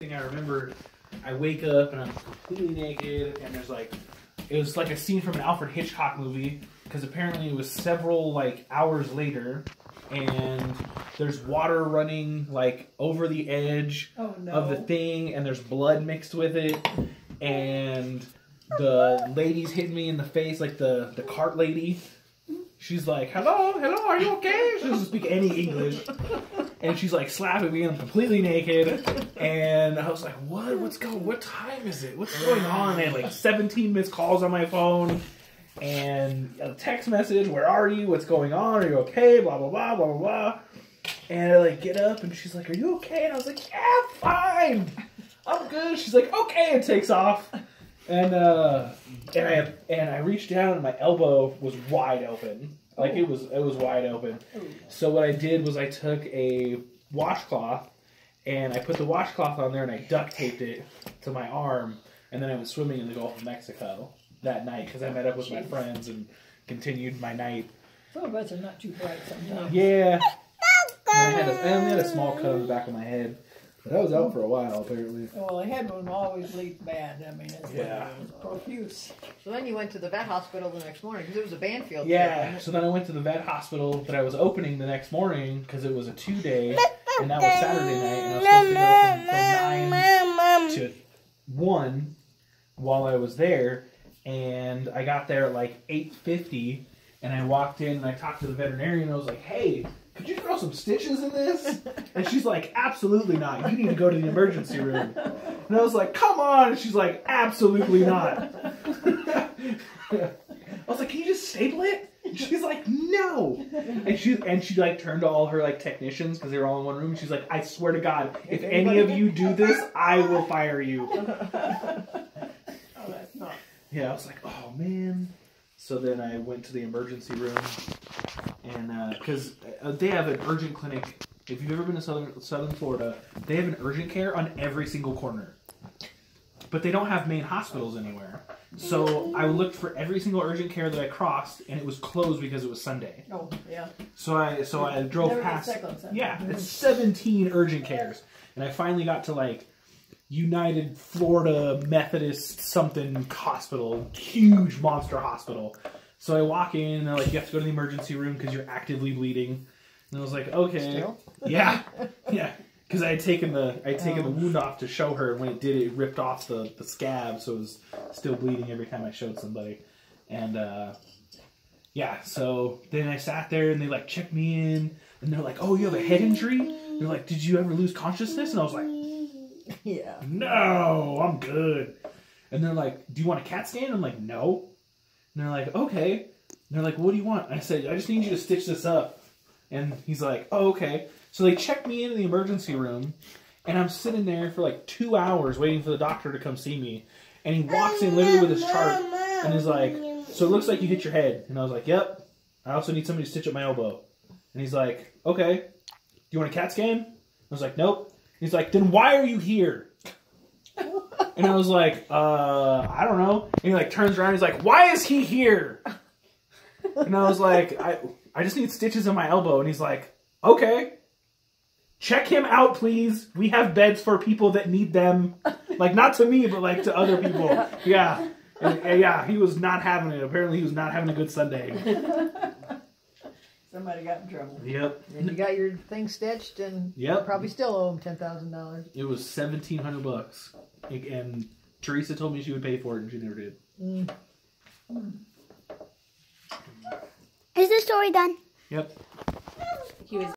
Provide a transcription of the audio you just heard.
I remember I wake up and I'm completely naked, and there's like, it was like a scene from an Alfred Hitchcock movie, because apparently it was several like hours later, and there's water running like over the edge of the thing, and there's blood mixed with it, and the lady's hitting me in the face, like the cart lady. She's like, hello, are you okay? She doesn't speak any English. And she's like slapping me, and I'm completely naked. And I was like, what time is it? What's going on? I had like 17 missed calls on my phone. And a text message, where are you? What's going on? Are you okay? Blah, blah, blah, blah, blah, blah. And I like get up, and she's like, are you okay? And I was like, yeah, fine. I'm good. She's like, okay, and takes off. And I reached down, and my elbow was wide open. Like it was wide open. So what I did was I took a washcloth, and I put the washcloth on there, and I duct taped it to my arm, and then I went swimming in the Gulf of Mexico that night because I met up with my friends and continued my night. Some of us are not too bright sometimes. Yeah. I only had a small cut on the back of my head. But I was out for a while, apparently. Well, the head wound always leads bad. I mean, it's profuse. So then you went to the vet hospital the next morning because it was a Banfield. Yeah, so then I went to the vet hospital, but I was opening the next morning because it was a 2-day, and that was Saturday night, and I was supposed to go from 9 to 1 while I was there, and I got there at like 8:50, and I walked in, and I talked to the veterinarian, and I was like, hey, could you throw some stitches in this? And she's like, absolutely not. You need to go to the emergency room. And I was like, come on. And she's like, absolutely not. I was like, can you just staple it? And she's like, no. And she like turned to all her like technicians because they were all in one room. She's like, I swear to God, if any of you do this, I will fire you. Oh, that's not. Yeah, I was like, oh man. So then I went to the emergency room. And because they have an urgent clinic. If you've ever been to Southern Florida, they have an urgent care on every single corner. But they don't have main hospitals anywhere. So I looked for every single urgent care that I crossed, and it was closed because it was Sunday. Oh, yeah. So I drove past. Yeah, it's 17 urgent cares, and I finally got to like United Florida Methodist something hospital, huge monster hospital. So I walk in, and they're like, you have to go to the emergency room because you're actively bleeding. And I was like, okay. Still? Yeah. Yeah. Because I had taken the wound off to show her, and when it did, it ripped off the scab, so it was still bleeding every time I showed somebody. And, yeah, so then I sat there, and they, like, checked me in, and they're like, oh, you have a head injury? They're like, did you ever lose consciousness? And I was like, yeah. No, I'm good. And they're like, do you want a CAT scan? I'm like, no. And they're like, okay. And they're like, what do you want? I said, I just need you to stitch this up. And he's like, oh, okay. So they checked me into the emergency room, and I'm sitting there for like 2 hours waiting for the doctor to come see me. And he walks in literally with his chart, and he's like, so it looks like you hit your head. And I was like, yep. I also need somebody to stitch up my elbow. And he's like, okay. Do you want a CAT scan? I was like, nope. He's like, then why are you here? And I was like, I don't know. And he like turns around and he's like, why is he here? And I was like, I just need stitches in my elbow. And he's like, okay. Check him out, please. We have beds for people that need them. Like, not to me, but like to other people. Yeah. And yeah, he was not having it. Apparently he was not having a good Sunday. Somebody got in trouble. Yep. And you got your thing stitched, and you probably still owe him $10,000. It was $1,700. And Teresa told me she would pay for it, and she never did. Is the story done? Yep. He was